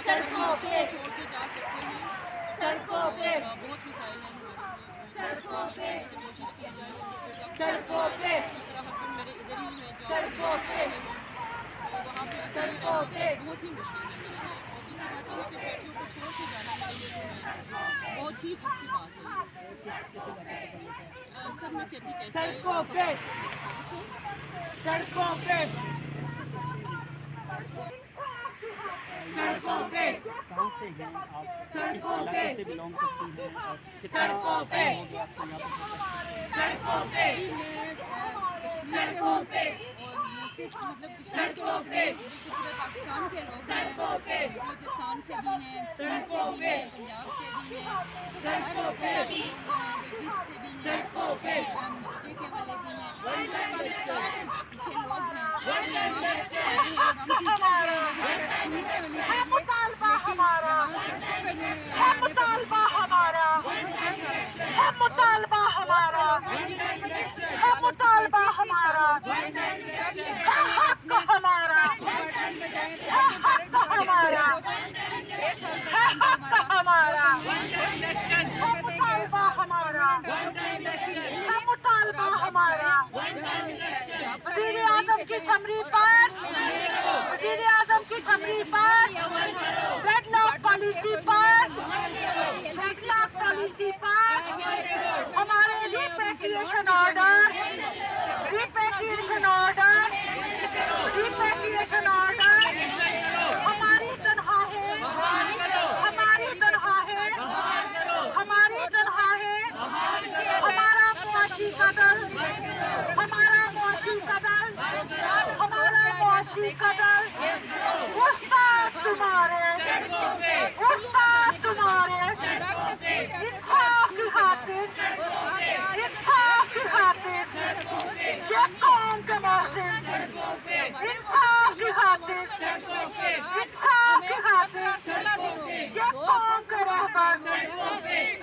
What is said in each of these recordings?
सड़कों पे छोड़ के जा सकते हैं। सड़कों पे बहुत मिसाइल हैं हमारे लिए, सड़कों पे कोशिश की जाए सड़कों पे इस तरह हस्बैंड मेरे इधर ही है जॉब सड़कों पे तो वहाँ पे अकेले सड़कों रहना पे बहुत ही मुश्किल है मेरे लिए। और दूसरी बात यह है कि बेटियों को छोड़ के जाना मेरे लिए जो है बहुत ही दुख की बात है। सर मैं कहती कैसे सड़कों पे सड़कों पे सड़कों पे कहाँ से हैं आप, किस सड़कों इलाके पे से बिलोंग करती हैं और कितना सड़कों पे टाइम हो गया आपको यहाँ पर? सड़कों पे जी मैं कश्मीर से सड़कों हूँ पे और मैं सिर्फ मतलब कश्मीर के सड़कों लोग पे नहीं बल्कि पूरे पाकिस्तान के लोग सड़कों हैं, पे बलूचिस्तान से भी हैं, सिंध से सड़कों भी पे हैं, पंजाब से भी हैं, सड़कों पे हर तरह के लोग हैं, गिलगित से भी हैं, सड़कों पे JK वाले भी हैं, पाकिस्तान के लोग हैं। वंदन हम दर्शन टीचर हैं, है मुतालबा हमारा, है मुतालबा हमारा, है मुतालबा हमारा, है मुतालबा हमारा, है हक हमारा, है हक हमारा, है हक हमारा, है मुतालबा हमारा, है मुतालबा हमारा। वज़ीर आज़म की समरी पर, वज़ीर आज़म की समरी पर, डेडलॉक पॉलिसी पर, डेडलॉक पॉलिसी पर, हमारे repatriation order, repatriation order, repatriation order, हमारी तनख्वाहें, हमारी तनख्वाहें, हमारी तनख्वाहें, हमारा मुआशी कदर, हमारा मुआशी कदर, हमारा मुआशी कदर, उस्ताद तुम्हारे, उस्ताद तुम्हारे, इंसाफ की खातिर, इंसाफ की खातिर, ये कौम के मौसम, इंसाफ की खातिर, इंसाफ की खातिर, ये कौम के रहबर,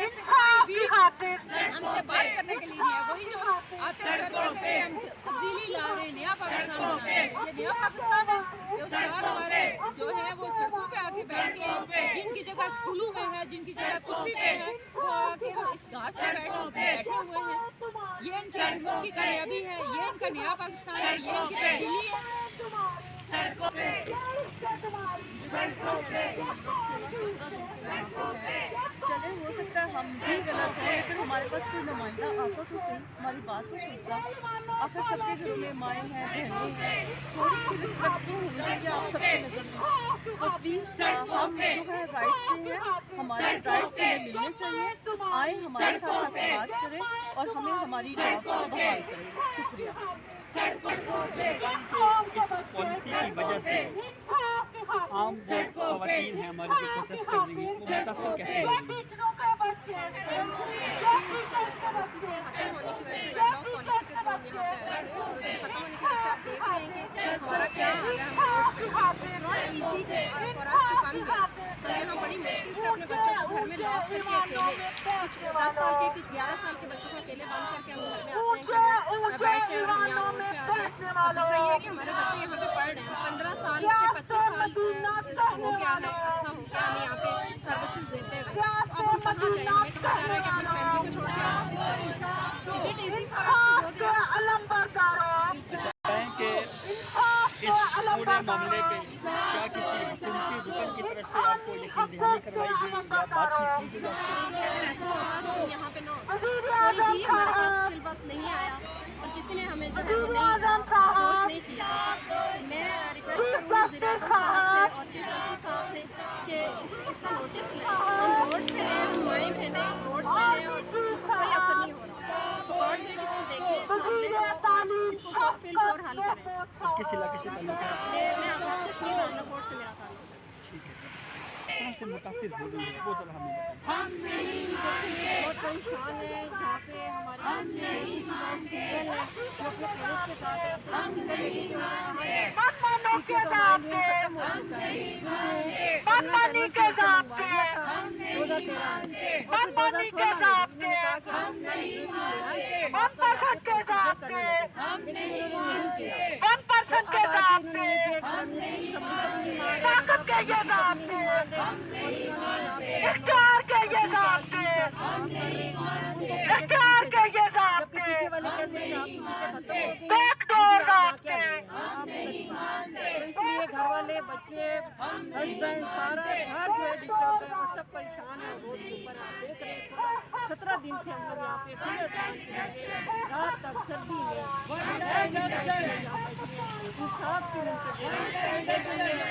इंसाफ की खातिर हमसे बात करने के लिए नहीं है, वही जो आते करते हम तब्दीली ला रहे हैं, नया पाकिस्तान बना रहे हैं। ये नया पाकिस्तान है, ये उस्ताद हमारे जो है वो सड़कों पे आके बैठ के, जिनकी जगह स्कूलों में है, जिनकी जगह कुर्सी पे है, वो आके इस घास पे बैठे हुए हैं। ये इनकी हुकूमत की कामयाबी है, ये इनका नया पाकिस्तान है, ये इनकी तब्दीली है। सड़कों पे सड़कों पे चले हो सकता है हम भी गलत हैं, लेकिन हमारे पास कोई नुमाइंदा आता तो सही, हमारी बात तो सुनता। आखिर सबके घरों में माएँ हैं, बहनें हैं, थोड़ी सी रिस्पेक्ट तो होनी चाहिए आप सबके नज़र में। तो प्लीज़ हम जो है राइट्स पे हैं, हमारे राइट्स हमें मिलने चाहिए। आए हमारे साथ आकर बात करें और हमें हमारी जॉब को बहाल करें। शुक्रिया। इस पॉलिसी की वजह से आम जो खवातीन हैं हमारी जो प्रोटेस्ट कर रही हैं वो मुतासर कैसे हो रही हैं? हमारा क्या हाल है, ईजी है और फॉरेस्ट कम है। हम यहाँ बड़ी मुश्किल से अपने बच्चों को घर में लॉक करके अकेले, कुछ 10 साल के कुछ 11 साल के बच्चों को अकेले बंद करके हम घर में आते हैं कि बैठ जाए और हम यहाँ रोड पे आ जाए। और दूसरा ये है कि हमारे बच्चे यहाँ पे पढ़ रहे हैं, 15 साल से 25 साल हो गया है, ऐसा हो गया हमें यहाँ पे सर्विसेज देते हुए। अब हम कहाँ जाएँ, हमें कहा जा रहा है कि अपनी फैमिली को छोड़ के वापस चले जाएँ। Is it easy for us to go there? बताएं कि इस पूरे मामले पे क्या किसी हुकूमती रुकन की तरफ से आपको यकीन दहानी करवाई गई या बातचीत की गई आपको? अगर ऐसा होता तो हम यहाँ पे ना कोई भी हमारे पास फिल वक्त नहीं आया और किसी ने हमें जो है वो नहीं अप्रोच नहीं किया। मैं रिक्वेस्ट करूँगी वज़ीर आज़म साहब से और चीफ जस्टिस साहब से कि इसका नोटिस लें। हम रोड पे हैं, हम माएँ बहनें रोड पे हैं और कोई असर नहीं हो रहा। तो गौर से इसको देखें, इस मामले को और इसको फिल और हल करें। किस इलाके से ताल्लुक है? मैं आज़ाद कश्मीर राजनाकोट से मेरा ताल्लुक है। ठीक है, किस तरह से मुतासिर हो गई है वो ज़रा हमें बताएं। हम नहीं बहुत परेशान है यहाँ पे हमारे लोग सिंगल है जो अपने पेरेंट्स के साथ रहते हैं। सिंगल लेडी के वहाँ टीचर का माइंड खत्म हो चुका है। 2013 हम नहीं शासन के ज़ाब्ते, ताकत के ये ज़ाब्ते, इख्तियार के ये ज़ाब्ते, इख्तियार के ये ज़ाब्ते, बैकडोर ज़ाब्ते। तो इसलिए घर वाले, बच्चे, हस्बैंड, सारा घर जो है डिस्टर्ब है और सब परेशान है। रोड के ऊपर आप देख रहे हैं 17 दिन से हम लोग यहाँ पे खुले आसमान के नीचे रात तक सर्दी में इंसाफ के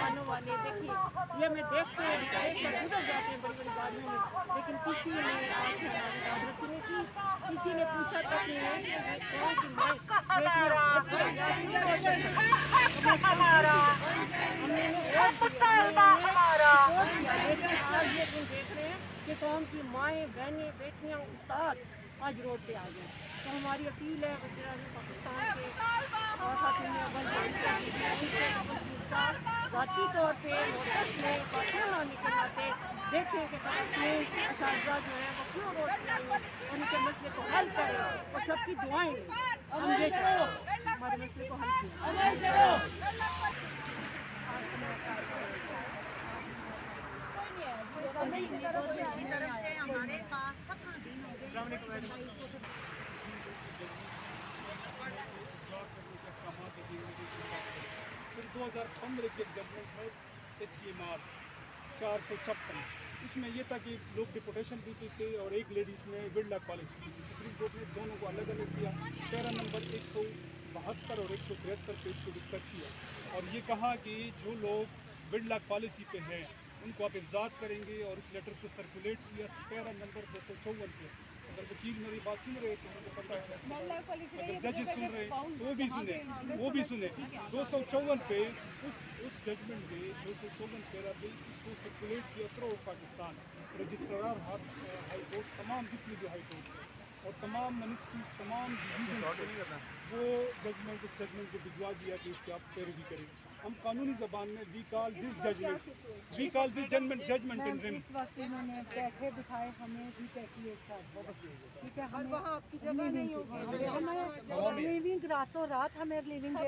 मानने वाले। देखिए ये मैं देखते हैं गुजर जाते हैं बड़ी बड़ी गाड़ियों में, लेकिन किसी ने किसी ने पूछा तक नहीं है कि हमारा देख रहे हैं कि कौम की माएँ, बहनें, बेटियाँ, उस्ताद आज रोड पे आ गए। तो हमारी अपील है पाकिस्तान के और साथ में ذاتی طور پہ نوٹس میں باتیں لانے کے ناطے دیکھیں کہ خواتین اساتذہ جو ہیں وہ کیوں روڈ پہ آئی ہیں، ان کے مسئلے کو حل کریں اور سب کی دعائیں لیں۔ ہم یہ چاہتے ہیں ہمارے مسئلے کو حل کریں۔ ہمارے پاس 17 دن ہو گئے پھر 2015 کی ججمنٹ ہے SCMR 456، اس میں یہ تھا کہ لوگ ڈپوٹیشن دیتے تھے اور ایک لیڈیز نے وڈلا پالیسی کی تھی۔ سپریم کورٹ نے دونوں کو الگ الگ کیا، پیرا نمبر 172 اور 173 پہ اس کو ڈسکس کیا اور یہ کہا کہ جو لوگ وڈلا پالیسی پہ ہیں ان کو آپ افزاد کریں گے اور اس لیٹر کو سرکولیٹ کیا پیرا نمبر 254 پہ۔ اگر وکیل میری بات سن رہے تو ان کو پتہ ہے، اگر ججز سن رہے تو وہ بھی سنیں 254 پہ اس ججمنٹ میں 254 پیرا پہ اس کو سرکولیٹ کیا through Pakistan registrar high court, تمام جتنی بھی ہائی کورٹ اور تمام منسٹریز، تمام وہ ججمنٹ کو بھجوا دیا کہ اس کی آپ پیروی کریں۔ ہم قانونی زبان میں وی کال دس ججمنٹ ان رم۔ اس وقت انہوں نے بیٹھے بٹھائے ہمیں بھی پیکیج کر، ٹھیک ہے، ہمیں وہاں آپ کی جگہ نہیں ہوگی، ہمیں لیونگ راتوں رات ہمیں لیونگ دے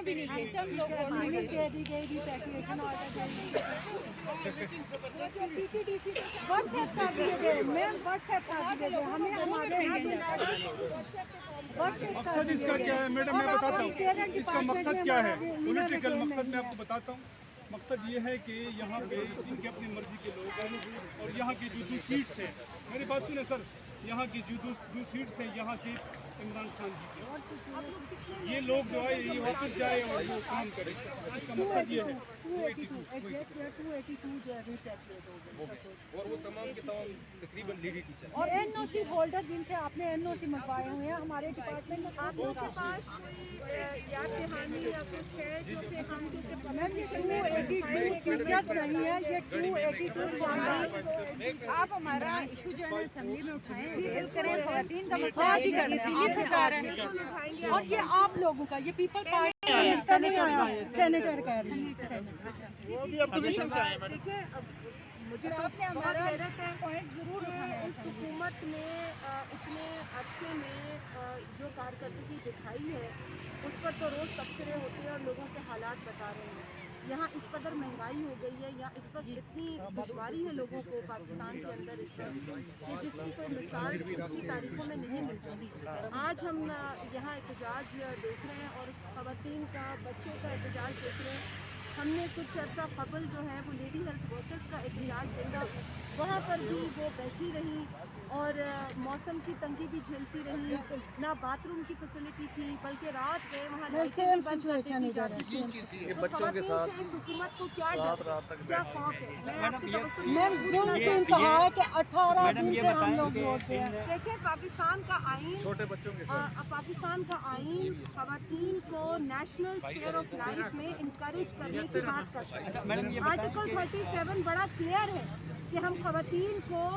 دی گئی، لیونگ دے دی گئی، ریپیٹریشن آرڈر دے دی گئی، واٹس ایپ کر دیے گئے، میم واٹس ایپ کر دیے گئے ہمیں، ہمارے مقصد اس کا کیا ہے میڈم، میں بتاتا ہوں اس کا مقصد کیا ہے، پولیٹیکل مقصد میں آپ کو بتاتا ہوں۔ مقصد یہ ہے کہ یہاں پہ جن کے اپنی مرضی کے لوگ ہیں اور یہاں کی جو دو سیٹس ہیں، میری بات سنیں سر، یہاں کی جو دو سیٹس ہیں یہاں سے عمران خان جیتے، یہ لوگ جو آئے یہ واپس جائے اور وہ کام کرے، اس کا مقصد یہ ہے۔ 282 جو ہے اور وہ تمام کے تمام تقریباً لیڈی ٹیچر اور NOC ہولڈر جن سے آپ نے NOC منگوائے ہوئے ہیں ہمارے ڈپارٹمنٹ میں، آپ لوگوں کے پاس یا دہانی یا کچھ ہے جو کہ ہم میم یہ 282 ٹیچرس نہیں ہے، یہ 282 فارمر۔ آپ ہمارا ایشو جو ہے نا اسمبلی میں اٹھائیں، ڈیل کریں، خواتین کا مسئلہ آج ہی کرنا ہے، اور یہ آپ لوگوں کا، یہ پیپل پارٹی کا نہیں آیا، سینیٹر کہہ رہی ہیں، دیکھیں مجھے تو بہت حیرت ہے کہ اس حکومت نے اتنے عرصے میں جو کارکردگی دکھائی ہے اس پر تو روز تبصرے ہوتے ہیں اور لوگوں کے حالات بتا رہے ہیں۔ یہاں اس قدر مہنگائی ہو گئی ہے، یا اس وقت اتنی دشواری ہے لوگوں کو پاکستان کے اندر اس وقت کہ جس کی کوئی مثال پچھلی تاریخوں میں نہیں ملتی۔ آج ہم یہاں احتجاج دیکھ رہے ہیں اور خواتین کا، بچوں کا احتجاج دیکھ رہے ہیں۔ ہم نے کچھ عرصہ قبل جو ہے وہ لیڈی ہیلتھ ورکرز کا احتجاج دیکھا، وہاں پر بھی وہ بیٹھی رہی اور موسم کی تنگی بھی جھیلتی رہی، نہ باتھ روم کی فیسلٹی تھی بلکہ رات گئے وہاں سیم سچویشن ہے بچوں کے ساتھ اس حکومت کو کیا خوف ہے؟ میم ظلم کی انتہا ہے کہ 18 دن سے ہم لوگ روڈ پہ ہیں۔ دیکھیں پاکستان کا آئین، پاکستان کا آئین خواتین کو نیشنل اسپیئر آف لائف میں انکریج کرنے کی بات کرتا ہے۔ آرٹیکل 37 بڑا کلیئر ہے کہ ہم خواتین کو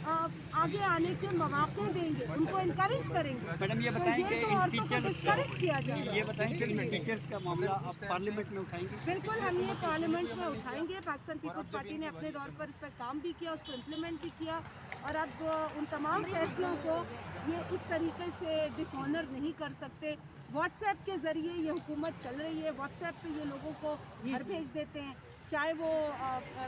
آگے آنے کے مواقع دیں گے, ان کو انکریج کریں گے. میڈم یہ تو بتائیں کہ یہ تو ان عورتوں کو ڈسکریج کیا جائے گا. یہ بتائیں کہ ٹیچرس کا معاملہ آپ پارلیمنٹ میں اٹھائیں گے؟ بالکل ہم یہ پارلیمنٹ میں اٹھائیں گے. پاکستان پیپلز پارٹی نے اپنے دور پر اس پر کام بھی کیا, اس کو امپلیمنٹ بھی کیا, اور اب ان تمام فیصلوں کو یہ اس طریقے سے ڈس آنر نہیں کر سکتے. واٹس ایپ کے ذریعے یہ حکومت چل رہی ہے, واٹس ایپ پہ یہ لوگوں کو گھر بھیج دیتے ہیں, چاہے وہ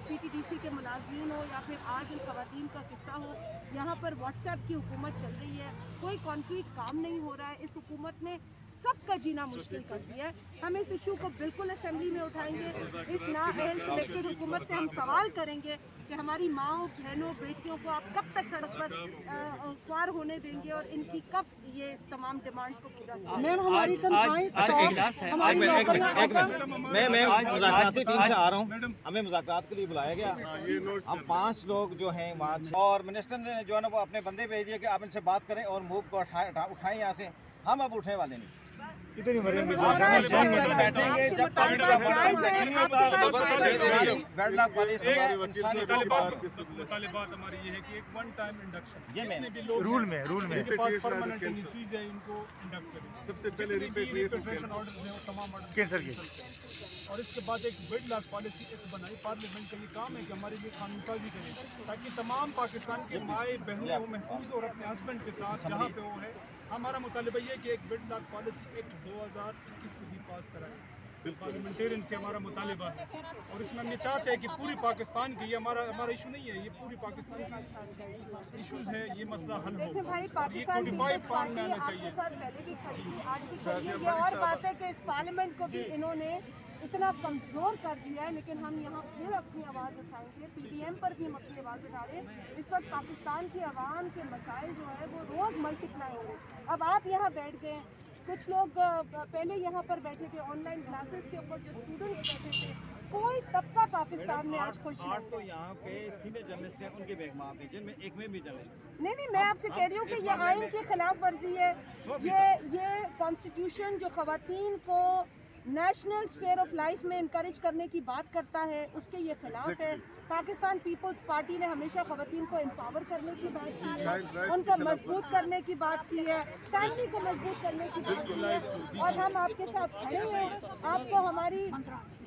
پی ٹی ڈی سی کے ملازمین ہو یا پھر آج ان خواتین کا قصہ ہو. یہاں پر واٹس ایپ کی حکومت چل رہی ہے, کوئی کانکریٹ کام نہیں ہو رہا ہے. اس حکومت نے سب کا جینا مشکل کر دیا ہے. ہم اس ایشو کو بالکل اسمبلی میں اٹھائیں گے. اس نااہل سلیکٹڈ حکومت سے ہم سوال کریں گے کہ ہماری ماؤں, بہنوں, بیٹیوں کو آپ کب تک سڑک پر خوار ہونے دیں گے, اور ان کی کب یہ تمام ڈیمانڈس کو پورا کریں گے. میم ہماری تنخواہیں میں مذاکراتی ٹیم سے آ رہا ہوں. ہمیں مذاکرات کے لیے بلایا گیا. ہم 5 لوگ جو ہیں وہاں, اور منسٹر نے جو ہے نا وہ اپنے بندے بھیج دیے کہ آپ ان سے بات کریں اور موو کو اٹھائیں یہاں سے. ہم اب اٹھنے والے نہیں. ادھر ہی مریں گے. بیٹھیں گے جب تک ان کا نہیں ہوگا. ویڈ لاک پالیسی ہے, انسانی مطالبات ہماری یہ ہے کہ ایک ون ٹائم انڈکشن, یہ میں رول میں ان کے پاس پرماننٹ انیشوز ہے, ان کو انڈکٹ کریں. سب سے پہلے ریپیٹریشن آرڈرز ہیں وہ تمام آرڈر کینسر کی. اور اس کے بعد ایک ویڈ لاک پالیسی ایک بنائی. پارلیمنٹ کا یہ کام ہے کہ ہمارے لیے قانون سازی کرے تاکہ تمام پاکستان کے مائیں بہنیں وہ محفوظ اور اپنے ہسبینڈ کے ساتھ جہاں پہ وہ ہے. ہمارا مطالبہ یہ ہے کہ ایک ویڈ لاک پالیسی ایکٹ 2021 کو بھی پاس کرائے. پارلیمنٹیرین سے ہمارا مطالبہ ہے, اور اس میں ہم یہ چاہتے ہیں کہ پوری پاکستان کی, یہ ہمارا ایشو نہیں ہے, یہ پوری پاکستان کی ایشوز ہے, یہ مسئلہ حل ہو. اور یہ کوڈیفائڈ فارم میں آنا چاہیے. یہ اور بات ہے کہ اس پارلیمنٹ کو بھی انہوں نے اتنا کمزور کر دیا ہے, لیکن ہم یہاں پھر اپنی آواز اٹھائیں گے. پی ڈی ایم پر بھی ہم اپنی آواز اٹھا رہے ہیں. اس وقت پاکستان کی عوام کے مسائل جو ہے وہ روز ملٹیپلائی ہو رہے ہیں. اب آپ یہاں بیٹھ گئے, کچھ لوگ پہلے یہاں پر بیٹھے تھے آن لائن کلاسز کے اوپر, جو اسٹوڈنٹس بیٹھے تھے, کوئی طبقہ پاکستان میں آج خوش نہیں. تو یہاں پہ سینئر جرنلسٹ ہیں, ان کے بیگمات ہیں جن میں ایک میں بھی جرنلسٹ. نہیں, میں آپ سے کہہ رہی ہوں کہ یہ آئین کی خلاف ورزی ہے. یہ کانسٹیٹیوشن جو خواتین کو نیشنل اسفیئر آف لائف میں انکریج کرنے کی بات کرتا ہے, اس کے یہ خلاف ہے. پاکستان پیپلز پارٹی نے ہمیشہ خواتین کو امپاور کرنے کی بات کی ہے, ان کو مضبوط کرنے کی بات کی ہے, فیملی کو مضبوط کرنے کی بات کی ہے, اور ہم آپ کے ساتھ کھڑے ہیں. آپ کو ہماری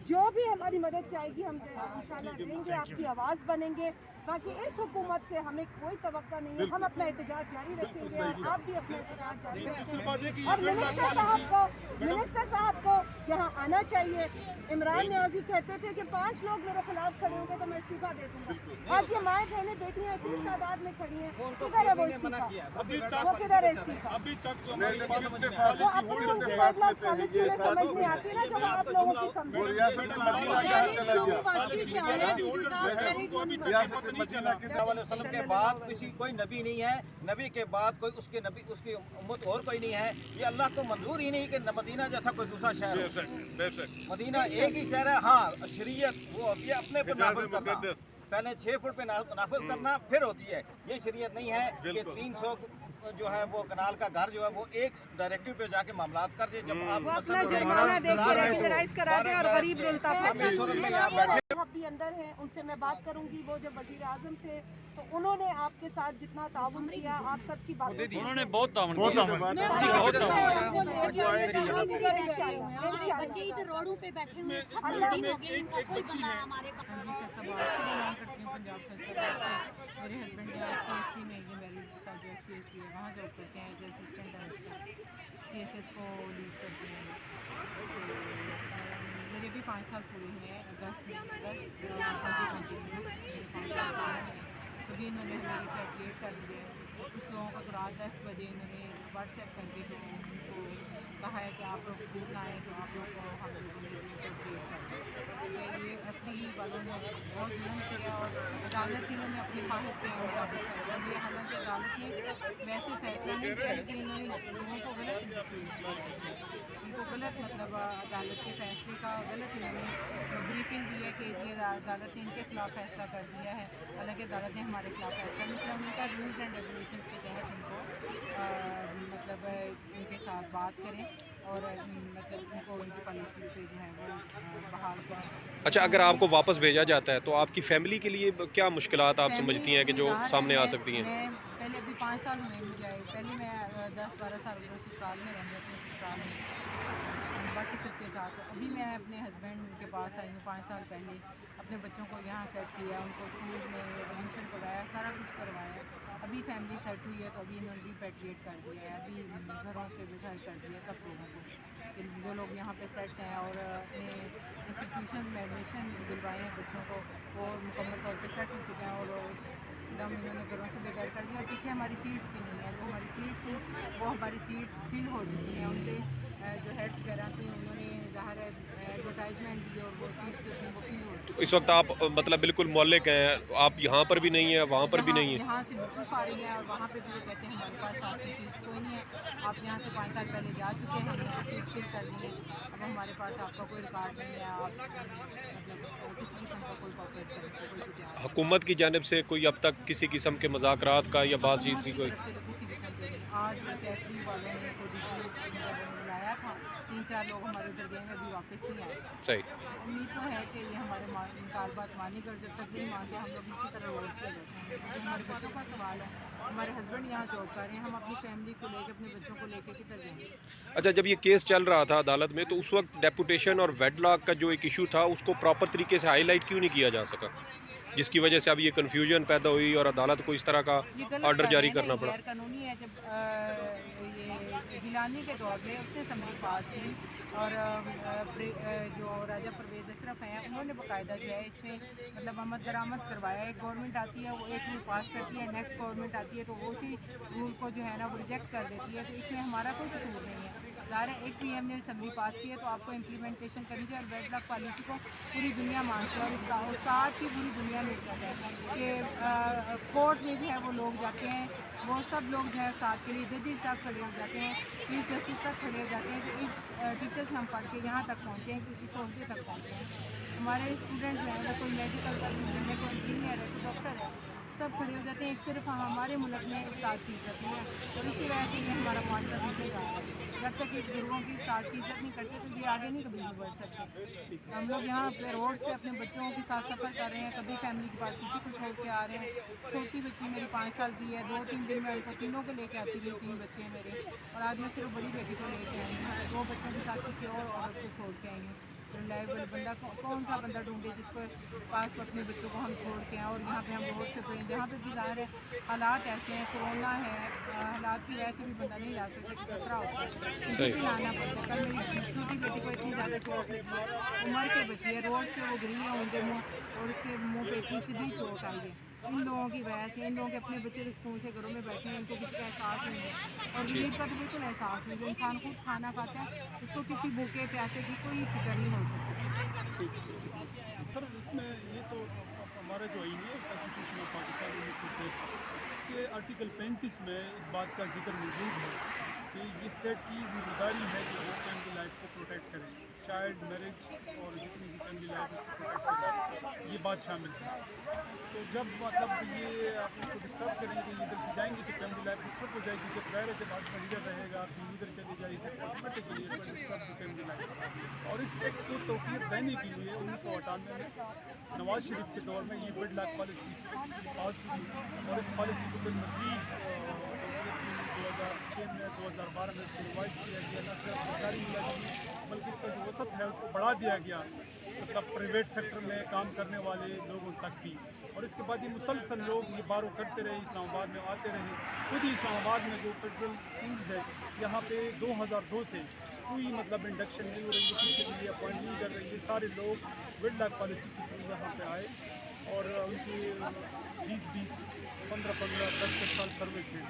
جو بھی ہماری مدد چاہے گی ہم انشاءاللہ دیں گے, آپ کی آواز بنیں گے. باقی اس حکومت سے ہمیں کوئی توقع نہیں ہے. ہم اپنا احتجاج جاری رکھیں گے, اور آپ بھی اپنا احتجاج جاری رکھیں گے. اور منسٹر صاحب کو یہاں آنا چاہیے. عمران نیازی کہتے تھے کہ 5 لوگ میرے خلاف کھڑے ہوں گے تو میں استعفیٰ دے دوں گا. آج یہ مائیں بہنیں بیٹیاں اتنی تعداد میں کھڑی ہیں, کدھر ہے وہ استعفیٰ؟ وہ کدھر ہے استعفیٰ؟ ابھی تک جو ہماری پالیسی وہ اپنی پالیسی میں سمجھ نہیں آتی نا, جو آپ لوگوں کی سمجھ. وسلم کے بعد کوئی نبی نہیں ہے, نبی کے بعد کوئی اس کی امت اور کوئی نہیں ہے. یہ اللہ کو منظور ہی نہیں کہ مدینہ جیسا کوئی دوسرا شہر ہو. مدینہ ایک ہی شہر ہے. ہاں شریعت وہ ہوتی ہے اپنے پر نافذ کرنا, پہلے 6 فٹ پہ نافذ کرنا پھر ہوتی ہے. یہ شریعت نہیں ہے کہ 300 جو ہے وہ کنال کا گھر جو ہے وہ ایک ڈائریکٹیو پہ جا کے معاملات کر دے. جب آپ بھی اندر ہیں, ان سے میں بات کروں گی. وہ جب وزیر اعظم تھے تو انہوں نے آپ کے ساتھ جتنا تعاون کیا, آپ سب کی باتیں انہوں نے بہت تعاون کیا. روڈوں پہ بیٹھے ہوئے میرے ہسبینڈ نے آپ کے سی میں میرے ساتھ جو پی ایس سی ہے وہاں جاب کرتے ہیں as assistant director C S S کو لیڈ کرتے ہیں. میرے بھی 5 سال پورے ہیں. اگست کبھی انہوں نے ہماری کیلکولیٹ کر لیے. کچھ لوگوں کو تو رات 10 بجے انہوں نے واٹس ایپ کر کے تو ان کو کہا ہے کہ آپ لوگ اسکول نہ آئیں تو آپ لوگ کو ہم لوگوں نے کیلکولیٹ کر دیا. یہ اپنی والوں نے بہت ظلم کیا, اور عدالت سے انہوں نے اپنی خواہش کے مطابق فیصلہ لیا. حالانکہ عدالت نے ویسے فیصلہ نہیں کیا, لیکن انہوں نے لوگوں کو غلط مطلب عدالت کے فیصلے کا غلط انہوں نے بریفنگ دی ہے کہ یہ عدالت نے ان کے خلاف فیصلہ کر دیا ہے. حالانکہ عدالت نے ہمارے خلاف فیصلہ نہیں کیا. ان کا رولز اینڈ ریگولیشنس کے تحت ان کو مطلب ان کے ساتھ بات کریں और मतलब उनको उनकी पॉलिसीज़ पे जो है वो बहाल करें। अच्छा, अगर आपको वापस भेजा जाता है तो आपकी फ़ैमिली के लिए क्या मुश्किलात आप समझती हैं कि जो सामने आ सकती हैं? मैं पहले अभी 5 साल हुए मुझे आए, पहले मैं 10-12 साल उधर ससुराल में रहने अपने ससुराल में बाकी सबके साथ। अभी मैं अपने हस्बैंड के पास आई हूँ 5 साल पहले, अपने बच्चों को यहाँ सेट किया, उनको स्कूल में एडमिशन करवाया, सारा कुछ करवाया। अभी फैमिली सेट हुई है तो अभी इन्होंने रिपैट्रिएट कर दिया है, अभी घरों से बेघर कर दिया सब लोगों को। जो लोग यहाँ पे सेट हैं और अपने इंस्टीट्यूशन में एडमिशन दिलवाए हैं बच्चों को, वो मुकम्मल तौर पे सेट हो चुके हैं और एकदम इन्होंने घरों से बेघर कर दिया। और पीछे हमारी सीट्स भी नहीं है, जो हमारी सीट्स थी वो हमारी सीट्स फिल हो चुकी हैं। उन पर जो हेड्स वगैरह थी उन्होंने ज़ाहिर है एडवर्टाइजमेंट दी और वो सीट्स जो थी वो फिल हो चुकी। इस वक्त आप मतलब बिल्कुल मोहल्ले के हैं, आप यहाँ पर भी नहीं है, वहाँ पर भी नहीं है? यहाँ से बिल्कुल फारिग है और वहाँ पे भी वो कहते हैं हमारे पास आपकी सीट्स कोई नहीं है, आप यहाँ से 5 साल पहले जा चुके हैं, हमने सीट फिल कर दी है, अब हमारे पास आपका कोई रिकॉर्ड नहीं है, आप मतलब किसी किस्म का कोई कॉपरेट करने को कोई भी तैयार हुकूमत की जानिब से कोई अब तक किसी किस्म के मुज़ाकरात का या बातचीत की कोई? आज फैक्ट्री वालों ने कोई बुलाया था, 3-4 लोग हमारे उधर गए हैं, अभी वापस नहीं आए। सही। उम्मीद तो है कि ये हमारे मुतालबात मानेगा, और जब तक नहीं मानते हम लोग इसी तरह रोड्स पे बैठे हैं। क्योंकि हमारे बच्चों का सवाल है, हमारे हस्बैंड यहाँ जॉब कर रहे हैं, हम अपनी फैमिली को लेकर अपने बच्चों को लेकर किधर जाएंगे? अच्छा, जब ये केस चल रहा था अदालत में तो उस वक्त डेपुटेशन और वेडलॉक का जो एक इशू था उसको प्रॉपर तरीके से हाईलाइट क्यों नहीं किया जा सका, जिसकी वजह से अब ये कन्फ्यूजन पैदा हुई और अदालत को इस तरह का ऑर्डर जारी करना पड़ा? कानूनी है, जब ये गिलानी के दौर में उसने असम्बली पास की और जो राजा परवेज़ अशरफ हैं उन्होंने बाकायदा जो है इस पर मतलब आमद दरामद करवाया। एक गवर्नमेंट आती है वो एक रूल पास करती है, नेक्स्ट गवर्नमेंट आती है तो वो उसी रूल को जो है ना वो रिजेक्ट कर देती है, तो इसमें हमारा कोई कसूर नहीं है। ज़ाहिर है एक पीएम ने असम्बली पास की है तो आपको इम्प्लीमेंटेशन करनी चाहिए, और वेडलॉक पॉलिसी को पूरी दुनिया मानती है और साथ ही पूरी दुनिया में जाता है कि कोर्ट में जो है वो लोग जाते हैं, वो सब लोग जो है साथ के लिए जजेस तक खड़े हो जाते हैं, चीफ जस्टिस तक खड़े हो जाते हैं कि इस टीचर्स हम पढ़ के यहाँ तक पहुँचे हैं, कि इस ओहदे तक पहुँचे हैं। हमारे स्टूडेंट जो है वो कोई मेडिकल का स्टूडेंट है, कोई इंजीनियर है, कोई डॉक्टर है, सब खड़े हो जाते हैं। सिर्फ हमारे मुल्क में उस्ताद की इज्जत नहीं है और इसी वजह से ये हमारा माशरा पीछे जा रहा है। जब तक ये बुजुर्गों की उस्ताद की इज्जत नहीं करते तो ये आगे नहीं कभी बढ़ सकते। हम लोग यहाँ पे रोड पे अपने बच्चों के साथ सफ़र कर रहे हैं, कभी फैमिली के पास किसी को छोड़ के आ रहे हैं। छोटी बच्ची मेरी 5 साल की है, 2-3 दिन में उनको तीनों को लेके आती थी, 3 बच्चे हैं मेरे, और आज मैं सिर्फ बड़ी बेटी को लेके आई हूँ, 2 बच्चों के साथ किसी और औरत को छोड़ के आई हूँ। रिलायबल बंदा कौन सा बंदा ढूंढे जिसको पास अपने बच्चों को हम छोड़ के आएँ, और यहाँ पे हम रोड पे पड़े, जहाँ पे भी ज़ाहिर है हालात ऐसे हैं, कोरोना है, हालात की वजह से भी बंदा नहीं ला सकता कि खतरा होता है, भी लाना पड़ता है। कल मेरी छोटी बेटी को इतनी ज़्यादा चोट लगी, उम्र के बच्ची है, रोड पे वो गिरी है उनके मुँह, और उसके मुँह पे इतनी सीधी चोट आई है। इन लोगों की वजह से, इन लोगों के अपने बच्चे स्कूल से घरों में बैठे हैं, उनको किसी का एहसास नहीं है, और रिलीफ का तो बिल्कुल एहसास नहीं। जो इंसान खुद खाना खाता है उसको किसी भूखे प्यासे की कोई फिक्र नहीं हो सकती। सर इसमें ये तो हमारा जो आईन है कॉन्स्टिट्यूशन ऑफ पाकिस्तान 1963 इसके आर्टिकल 35 में इस बात का जिक्र मौजूद है कि ये स्टेट की जिम्मेदारी है कि वो फैमिली लाइफ को प्रोटेक्ट करें, चाइल्ड मैरिज और जितनी भी फैमिली लाइफ उसको प्रोटेक्ट करें, ये बात शामिल है। तो जब मतलब ये आप इसको डिस्टर्ब करेंगे, इधर से जाएंगे तो फैमिली लाइफ डिस्टर्ब हो जाएगी। जब ज़ाहिर है जब हस्बैंड इधर रहेगा, आप इधर चले जाएगी तो automatically it will disturb the family life. और इस एक्ट को तौक़ीर देने के लिए 1998 में नवाज शरीफ के दौर में ये वेडलॉक पॉलिसी पास हुई, और इस पॉलिसी को फिर मज़ीद 2006 में 2012 में इसको रिवाइज किया गया। न सिर्फ सरकारी मुलाजिम बल्कि इसका जो वसत है उसको बढ़ा दिया गया, मतलब प्राइवेट सेक्टर में काम करने वाले लोगों तक भी। और इसके बाद ये मुसलसल लोग ये बारो करते रहे, इस्लामाबाद में आते रहे। खुद ही इस्लामाबाद में जो फेडरल स्कूल्स है यहाँ पे 2002 से कोई मतलब इंडक्शन नहीं हो रही है, किसी के लिए अपॉइंट नहीं कर रही है। सारे लोग वेडलॉक पॉलिसी के थ्रू यहाँ पे आए और उनकी 20-20, 15-15, 10-10 साल सर्विस है,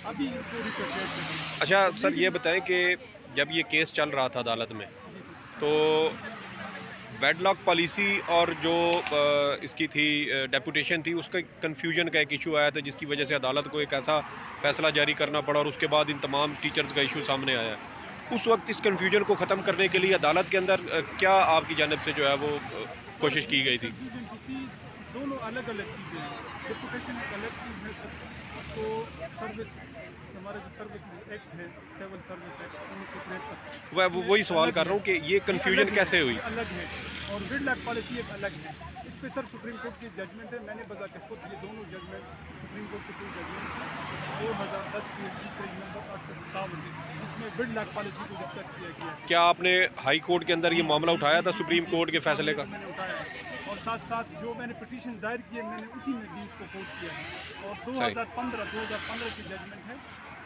अभी इनको रिपेट्रिएट कर रहे हैं। अच्छा सर, ये बताएं कि जब ये केस चल रहा था अदालत में तो वेडलॉक पॉलिसी और जो इसकी थी डेपुटेशन थी उसका कन्फ्यूजन का एक इशू आया था, जिसकी वजह से अदालत को एक ऐसा फ़ैसला जारी करना पड़ा और उसके बाद इन तमाम टीचर्स का इशू सामने आया। उस वक्त इस कन्फ्यूजन को ख़त्म करने के लिए अदालत के अंदर क्या आपकी जानिब से जो है वो कोशिश की गई थी? दोनों अलग अलग चीज़ें हैं। डिपुटेशन एक अलग चीज़ है सर, उसको सर्विस हमारा जो सर्विस एक्ट है, सिविल सर्विस एक्ट 1973, वही सवाल कर रहा हूँ कि ये कन्फ्यूजन कैसे हुई? अलग है और विडलैक पॉलिसी एक अलग है। इस पे सर सुप्रीम कोर्ट की जजमेंट है, मैंने बजाते खुद ये दोनों जजमेंट्स सुप्रीम कोर्ट के 2 जजमेंट्स हैं 2010 PhD पेज नंबर 857 जिसमें विडलैक पॉलिसी को डिस्कस किया गया है। क्या आपने हाई कोर्ट के अंदर ये मामला उठाया था सुप्रीम कोर्ट के फैसले का? मैंने उठाया है और साथ साथ जो मैंने पिटीशन दायर किए मैंने उसी में भी उसको कोट किया है और 2015 की जजमेंट है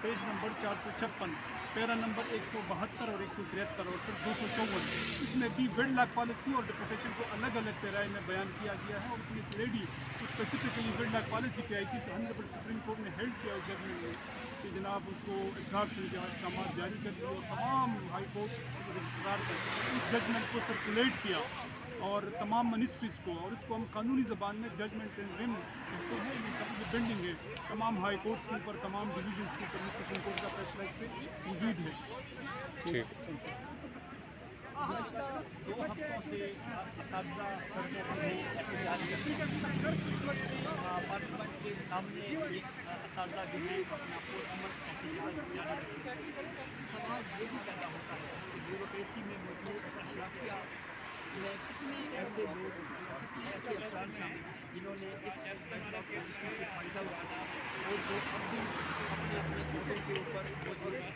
पेज नंबर 456 पैरा नंबर 172 और 173 और फिर 254 इसमें भी विडलैक पॉलिसी और डिपुटेशन को अलग अलग पैराए में बयान किया गया है और उसमें एक लेडी स्पेसिफिकली विडलैक पॉलिसी पे आई थी 100% सुप्रीम कोर्ट ने हेल्ड किया उस जजमेंट में कि जनाब उसको एग्जाम्पशन के अहकाम जारी कर दिए और तमाम हाई कोर्ट्स रजिस्ट्रार को इस जजमेंट को सर्कुलेट किया और तमाम मिनिस्ट्रीज़ को और इसको हम कानूनी ज़बान में जजमेंट इन रिम कहते हैं। ये बिल्डिंग है तमाम हाई कोर्ट्स के ऊपर तमाम डिवीजन्स के ऊपर सुप्रीम कोर्ट का फैसला इस पर मौजूद है। ठीक। गुज़श्ता 2 हफ्तों से असातिज़ा सड़कों पर एहतजाज कर रहे हैं। इस वक्त पार्लियामेंट के सामने ये असातिज़ा जो है अपना पुरअमन एहतजाज जारी रखे। सवाल ये भी पैदा होता है कि ब्यूरोक्रेसी में मौजूद अशराफिया में कितने ऐसे लोग कितने ऐसे अफसरान शामिल हैं जिन्होंने इस डेडलॉक पॉलिसी से फ़ायदा उठाया और जो अब भी अपने अपने कोटों के ऊपर मौजूद हैं।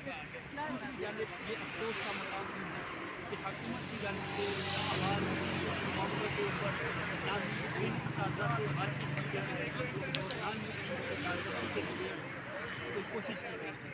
दूसरी जानिब ये अफसोस का मकाम भी है कि हुकूमत की जानिब से आवाज़ इस मामले के ऊपर ना ही इन असातिज़ा से बातचीत की गई है और ना ही इनके कार्रवाई के लिए कोई कोशिश की गई है।